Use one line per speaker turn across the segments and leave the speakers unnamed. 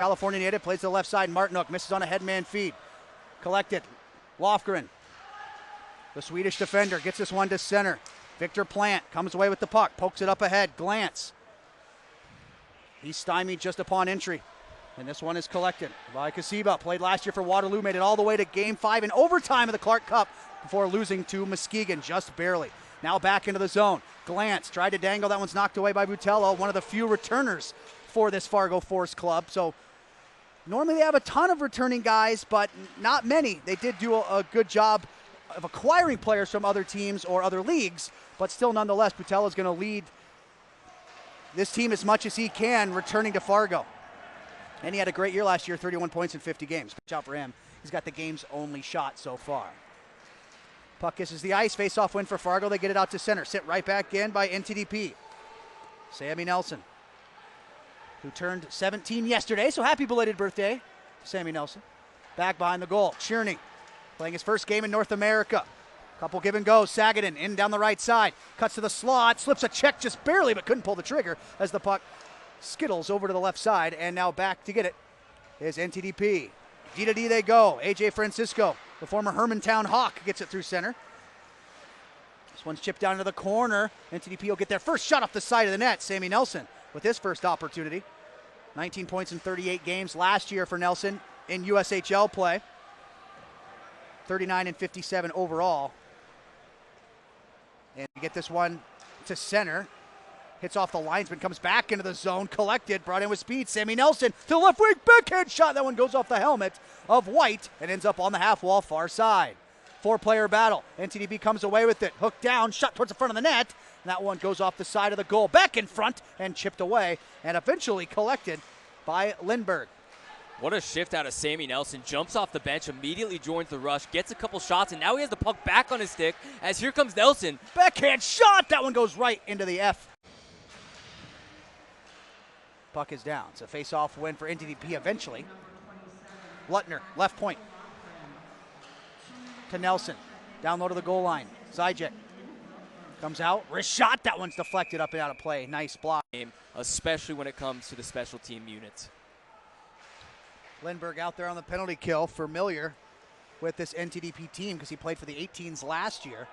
California native, plays to the left side. Martinuk misses on a headman feed. Collected. Lofgren, the Swedish defender, gets this one to center. Victor Plant comes away with the puck, pokes it up ahead. Glance. He's stymied just upon entry. And this one is collected by Kasiba. Played last year for Waterloo, made it all the way to Game 5 in overtime of the Clark Cup before losing to Muskegon just barely. Now back into the zone. Glance tried to dangle. That one's knocked away by Butello, one of the few returners for this Fargo Force club. So normally they have a ton of returning guys, but not many. They did do a good job of acquiring players from other teams or other leagues, but still nonetheless, Butello's going to lead this team as much as he can returning to Fargo. And he had a great year last year, 31 points in 50 games. Watch out for him. He's got the game's only shot so far. Puck kisses the ice. Face-off win for Fargo. They get it out to center. Sit right back in by NTDP. Sammy Nelson, who turned 17 yesterday, so happy belated birthday, Sammy Nelson. Back behind the goal. Cherney, playing his first game in North America. Couple give and go. Sagadan in down the right side. Cuts to the slot. Slips a check just barely, but couldn't pull the trigger as the puck skittles over to the left side. And now back to get it is NTDP. D to D they go. AJ Francisco, the former Hermantown Hawk, gets it through center. This one's chipped down to the corner. NTDP will get their first shot off the side of the net. Sammy Nelson with his first opportunity. 19 points in 38 games last year for Nelson in USHL play. 39 and 57 overall. And you get this one to center. Hits off the linesman, comes back into the zone, collected, brought in with speed. Sammy Nelson to the left wing, backhand shot. That one goes off the helmet of White and ends up on the half wall far side. 4-player battle. NTDP comes away with it. Hooked down, shot towards the front of the net. And that one goes off the side of the goal. Back in front and chipped away and eventually collected by Lindbergh.
What a shift out of Sammy Nelson. Jumps off the bench, immediately joins the rush, gets a couple shots, and now he has the puck back on his stick as here comes Nelson.
Backhand shot. That one goes right into the F. Puck is down. It's a face-off win for NTDP eventually. Lutner, left point. To Nelson. Down low to the goal line. Zajac comes out. Wrist shot. That one's deflected up and out of play. Nice block.
Especially when it comes to the special team units.
Lindbergh out there on the penalty kill, familiar with this NTDP team because he played for the 18s last year.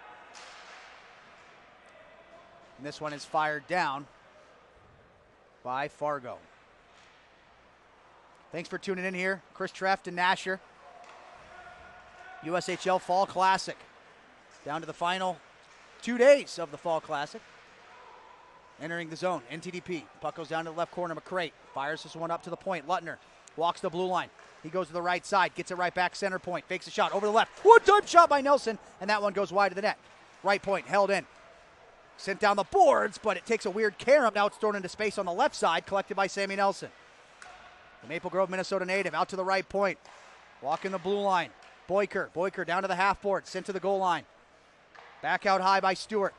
And this one is fired down by Fargo. Thanks for tuning in here. Chris Treft and Nasher. USHL Fall Classic. Down to the final 2 days of the Fall Classic. Entering the zone, NTDP. Puck goes down to the left corner. McCrate fires this one up to the point. Lutner walks the blue line. He goes to the right side, gets it right back center point, fakes a shot over the left. One-time shot by Nelson, and that one goes wide of the net. Right point held in. Sent down the boards, but it takes a weird carom. Now it's thrown into space on the left side, collected by Sammy Nelson. The Maple Grove, Minnesota native, out to the right point. Walking the blue line. Boyker down to the half board, sent to the goal line. Back out high by Stewart.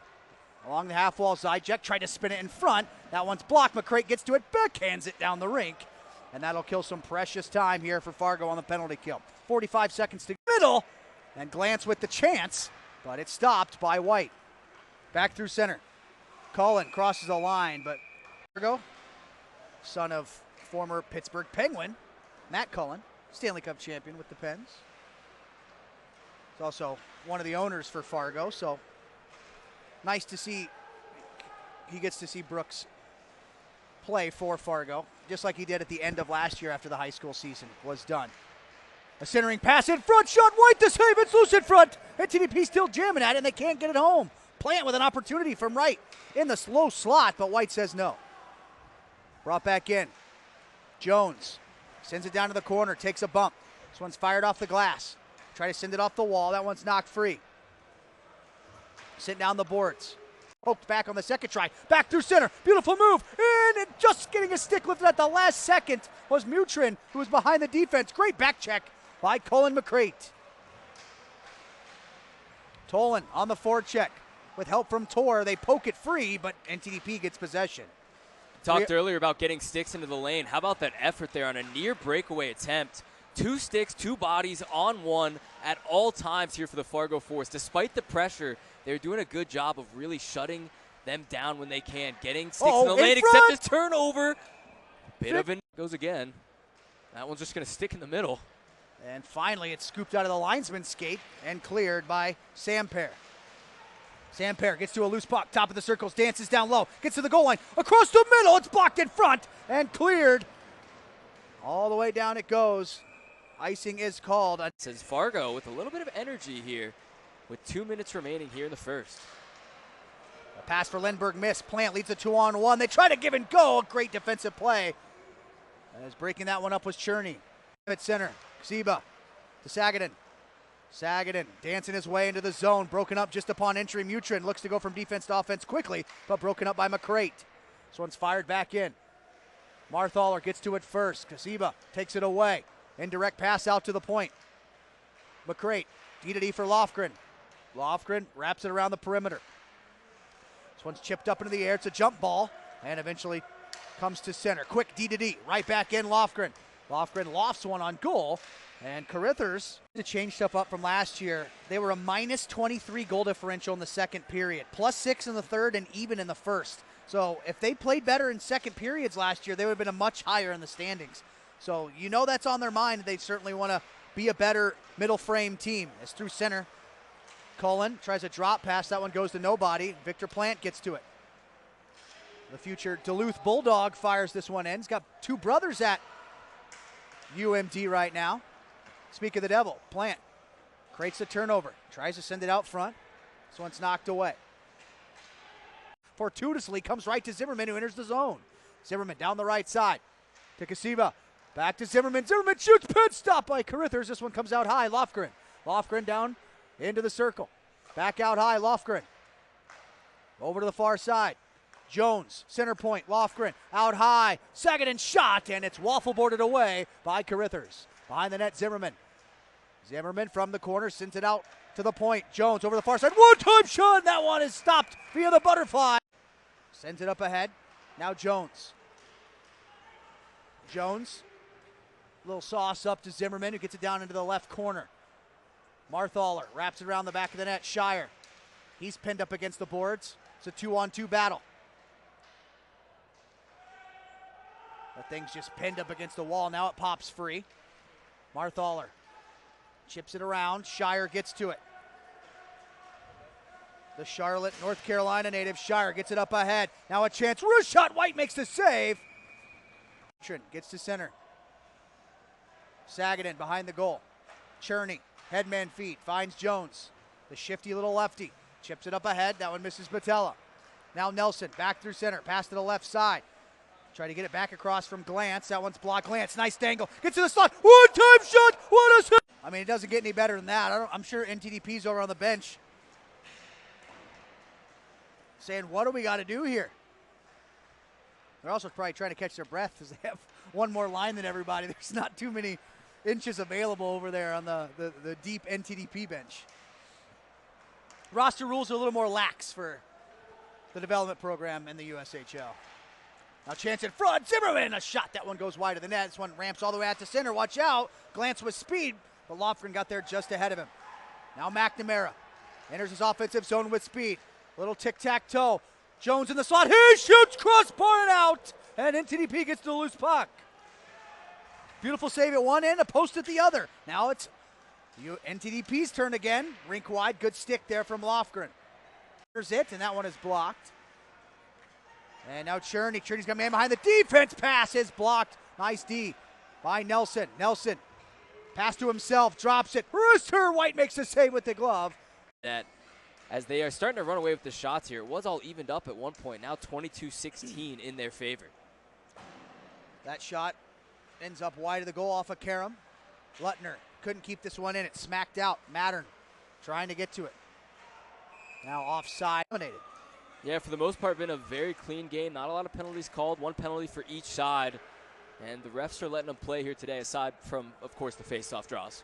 Along the half wall, Zajac tried to spin it in front. That one's blocked. McCrate gets to it, backhands it down the rink. And that'll kill some precious time here for Fargo on the penalty kill. 45 seconds to middle, and Glance with the chance, but it's stopped by White. Back through center. Cullen crosses the line, but Fargo, son of former Pittsburgh Penguin, Matt Cullen, Stanley Cup champion with the Pens. He's also one of the owners for Fargo, so nice to see he gets to see Brooks play for Fargo, just like he did at the end of last year after the high school season was done. A centering pass in front, shot White to save, it's loose in front. NTDP still jamming at it, and they can't get it home. Plant with an opportunity from right in the low slot, but White says no. Brought back in. Jones sends it down to the corner, takes a bump. This one's fired off the glass. Try to send it off the wall, that one's knocked free. Sitting down the boards. Poked back on the second try. Back through center. Beautiful move. And just getting a stick lifted at the last second was Mutrin, who was behind the defense. Great back check by Colin McCrate. Tolan on the forecheck. With help from Tor, they poke it free, but NTDP gets possession.
Talked earlier about getting sticks into the lane. How about that effort there on a near breakaway attempt? 2 sticks, 2 bodies on one at all times here for the Fargo Force. Despite the pressure, they're doing a good job of really shutting them down when they can. Getting sticks in the lane, except this turnover. Bit of it goes again. That one's just going to stick in the middle.
And finally, it's scooped out of the linesman's skate and cleared by Samper. Samper gets to a loose puck, top of the circles, dances down low, gets to the goal line, across the middle, it's blocked in front and cleared. All the way down it goes. Icing is called.
Says Fargo with a little bit of energy here with 2 minutes remaining here in the first.
A pass for Lindbergh missed. Plant leads a 2-on-1. They try to give and go. A great defensive play. As breaking that one up was Cherney. At center, Ksiba to Sagaden. Sagaden dancing his way into the zone. Broken up just upon entry. Mutrin looks to go from defense to offense quickly, but broken up by McCrate. This one's fired back in. Marthaler gets to it first. Ksiba takes it away. Indirect pass out to the point. McCrate, D-to-D for Lofgren. Lofgren wraps it around the perimeter. This one's chipped up into the air. It's a jump ball and eventually comes to center. Quick D-to-D, right back in Lofgren. Lofgren lofts one on goal. And Carithers, to change stuff up from last year, they were a minus 23 goal differential in the second period, plus 6 in the third and even in the first. So if they played better in second periods last year, they would have been a much higher in the standings. So you know that's on their mind. They certainly want to be a better middle frame team. It's through center. Cullen tries a drop pass. That one goes to nobody. Victor Plant gets to it. The future Duluth Bulldog fires this one in. He's got two brothers at UMD right now. Speak of the devil, Plant creates the turnover. Tries to send it out front. This one's knocked away. Fortuitously comes right to Zimmerman, who enters the zone. Zimmerman down the right side to Ksiba. Back to Zimmerman. Zimmerman shoots, pin stop by Carithers. This one comes out high. Lofgren. Lofgren down into the circle. Back out high. Lofgren. Over to the far side. Jones, center point. Lofgren out high. Sagaden shot, and it's waffle boarded away by Carithers. Behind the net, Zimmerman. Zimmerman from the corner sends it out to the point. Jones over the far side. One-time shot. That one is stopped via the butterfly. Sends it up ahead. Now Jones. Jones. Little sauce up to Zimmerman, who gets it down into the left corner. Marthaler wraps it around the back of the net. Shire. He's pinned up against the boards. It's a 2-on-2 battle. That thing's just pinned up against the wall. Now it pops free. Marthaler chips it around. Shire gets to it. The Charlotte, North Carolina native. Shire gets it up ahead. Now a chance. Wrist shot. White makes the save. Gets to center. Sagaden behind the goal. Cherney, headman feed, finds Jones. The shifty little lefty. Chips it up ahead. That one misses Batella. Now Nelson back through center. Pass to the left side. Try to get it back across from Glance. That one's blocked. Glance, nice dangle. Gets to the slot. One-time shot. What a hit. I mean, it doesn't get any better than that. I'm sure NTDP's over on the bench saying, what do we got to do here? They're also probably trying to catch their breath because they have one more line than everybody. There's not too many inches available over there on the deep NTDP bench. Roster rules are a little more lax for the development program in the USHL. Now chance in front, Zimmerman, a shot. That one goes wide of the net. This one ramps all the way out to center. Watch out. Glance with speed, but Lofgren got there just ahead of him. Now McNamara enters his offensive zone with speed. Little tic-tac-toe. Jones in the slot. He shoots, crossbar and out. And NTDP gets the loose puck. Beautiful save at one end, a post at the other. Now it's NTDP's turn again. Rink wide, good stick there from Lofgren. Here's it, and that one is blocked. And now Cherney. Cherney's got a man behind the defense. Pass is blocked. Nice D by Nelson. Nelson, pass to himself, drops it. Rooster White makes the save with the glove.
That as they are starting to run away with the shots here, it was all evened up at one point. Now 22-16 in their favor.
That shot ends up wide of the goal off of Karam. Lutner couldn't keep this one in. It smacked out. Mattern trying to get to it. Now offside. Dominated.
Yeah, for the most part, been a very clean game. Not a lot of penalties called. One penalty for each side. And the refs are letting them play here today, aside from, of course, the face-off draws.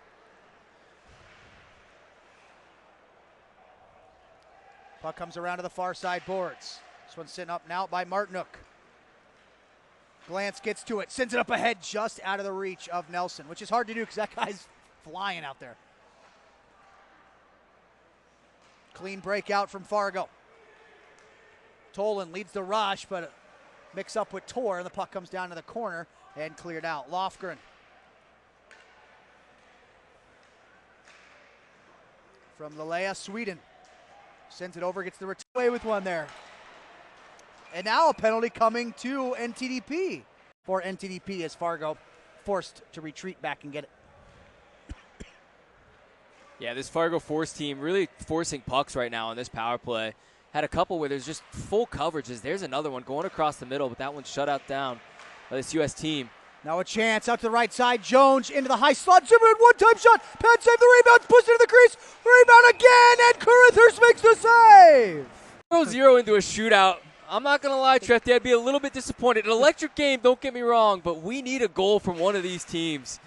Puck comes around to the far side boards. This one's sitting up now by Martinook. Glance gets to it, sends it up ahead just out of the reach of Nelson, which is hard to do because that guy's flying out there. Clean breakout from Fargo. Tolan leads the rush, but mix up with Tor, and the puck comes down to the corner and cleared out. Lofgren from Lelea, Sweden. Sends it over, gets the return away with one there. And now a penalty coming to NTDP for NTDP as Fargo forced to retreat back and get it.
Yeah, this Fargo Force team really forcing pucks right now on this power play. Had a couple where there's just full coverages. There's another one going across the middle, but that one's shut out down by this U.S. team.
Now a chance out to the right side. Jones into the high slot. Zimmerman, one-time shot. Penn save the rebound. Pushed into the crease. Rebound again, and Carruthers makes the save.
0-0 into a shootout. I'm not going to lie, Trefty, I'd be a little bit disappointed. An electric game, don't get me wrong, but we need a goal from one of these teams.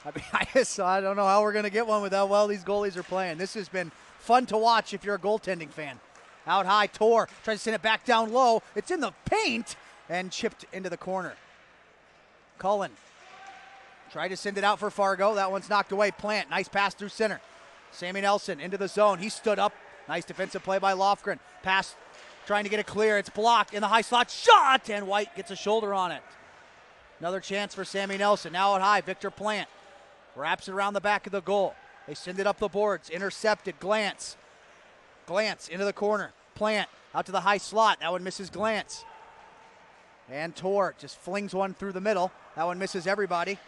I mean, I don't know how we're going to get one with how well these goalies are playing. This has been fun to watch if you're a goaltending fan. Out high, Tor tries to send it back down low. It's in the paint and chipped into the corner. Cullen tried to send it out for Fargo. That one's knocked away. Plant, nice pass through center. Sammy Nelson into the zone. He stood up. Nice defensive play by Lofgren. Pass trying to get it clear. It's blocked in the high slot. Shot, and White gets a shoulder on it. Another chance for Sammy Nelson. Now out high, Victor Plant. Wraps it around the back of the goal. They send it up the boards. Intercepted. Glance into the corner. Plant out to the high slot. That one misses Glance. And Tor just flings one through the middle. That one misses everybody.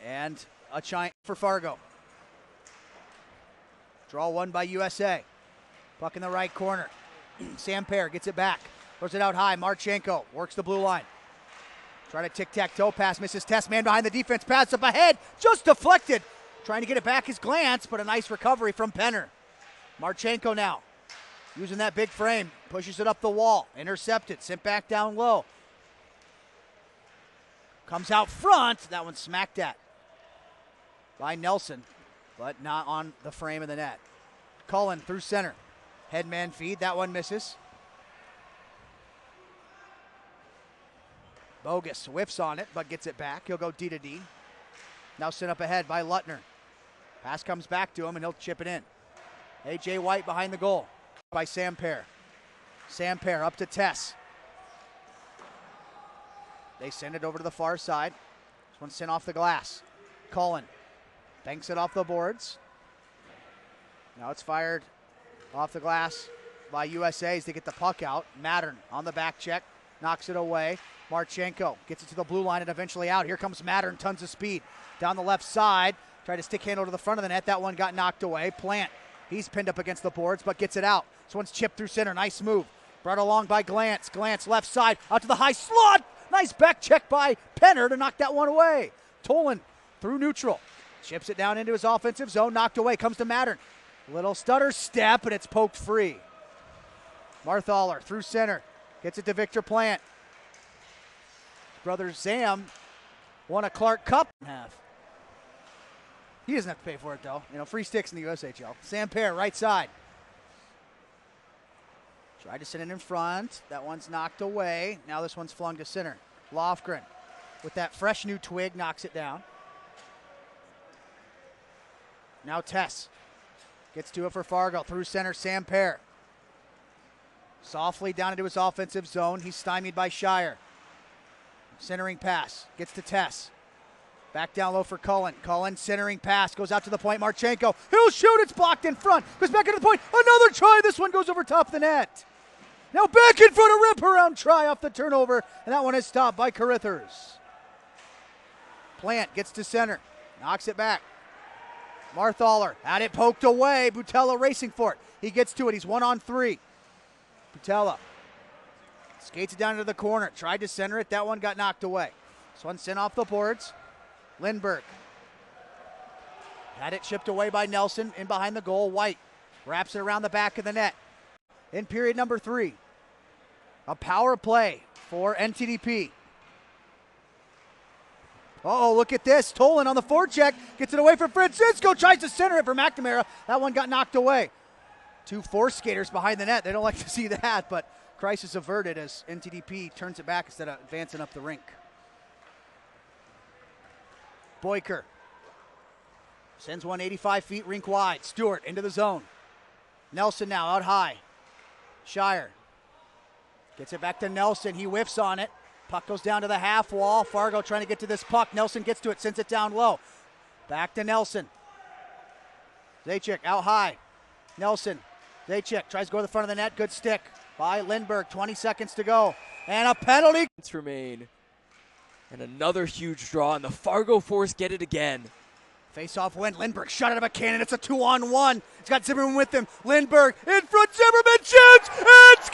And a giant for Fargo. Draw one by USA. Puck in the right corner. Samper gets it back. Throws it out high. Marchenko works the blue line. Trying to tic-tac-toe pass. Misses Test. Man behind the defense. Pass up ahead. Just deflected. Trying to get it back is Glance, but a nice recovery from Penner. Marchenko now. Using that big frame. Pushes it up the wall. Intercepted. Sent back down low. Comes out front. That one smacked at by Nelson, but not on the frame of the net. Cullen through center. Headman feed. That one misses. Bogus whiffs on it, but gets it back. He'll go D to D. Now sent up ahead by Luttner. Pass comes back to him, and he'll chip it in. A.J. White behind the goal by Samper. Samper up to Tess. They send it over to the far side. This one's sent off the glass. Cullen banks it off the boards. Now it's fired off the glass by USA as they get the puck out. Mattern on the back check. Knocks it away. Marchenko gets it to the blue line and eventually out. Here comes Mattern, tons of speed. Down the left side. Tried to stick handle to the front of the net. That one got knocked away. Plant, he's pinned up against the boards but gets it out. This one's chipped through center. Nice move. Brought along by Glance. Glance left side out to the high slot. Nice back check by Penner to knock that one away. Tolan through neutral. Chips it down into his offensive zone. Knocked away. Comes to Mattern. Little stutter step, and it's poked free. Marthaler through center. Gets it to Victor Plant. Brother Zam won a Clark Cup in half. He doesn't have to pay for it, though. You know, free sticks in the USHL. Samper, right side. Tried to send it in front. That one's knocked away. Now this one's flung to center. Lofgren, with that fresh new twig, knocks it down. Now Tess gets to it for Fargo. Through center, Samper. Softly down into his offensive zone. He's stymied by Shire. Centering pass. Gets to Tess. Back down low for Cullen. Cullen centering pass. Goes out to the point. Marchenko. He'll shoot. It's blocked in front. Goes back into the point. Another try. This one goes over top of the net. Now back in front. A rip around try off the turnover. And that one is stopped by Carruthers. Plant gets to center. Knocks it back. Marthaler had it poked away. Butella racing for it. He gets to it. He's 1-on-3. Butella skates it down into the corner. Tried to center it. That one got knocked away. This one sent off the boards. Lindbergh had it chipped away by Nelson in behind the goal. White wraps it around the back of the net. In period number 3, a power play for NTDP. Uh-oh, look at this. Tolan on the forecheck. Gets it away from Francisco. Tries to center it for McNamara. That one got knocked away. 2 force skaters behind the net. They don't like to see that, but crisis averted as NTDP turns it back instead of advancing up the rink. Boyker sends one 85 feet rink wide. Stewart into the zone. Nelson now out high. Shire gets it back to Nelson. He whiffs on it. Puck goes down to the half wall. Fargo trying to get to this puck. Nelson gets to it, sends it down low. Back to Nelson. Zajac out high. Nelson. Zajac tries to go to the front of the net. Good stick by Lindbergh. 20 seconds to go. And a penalty.
Remain. And another huge draw, and the Fargo Force get it again.
Face-off win. Lindbergh shot out of a cannon. It's a 2-on-1. He's got Zimmerman with him. Lindbergh in front. Zimmerman shoots. It's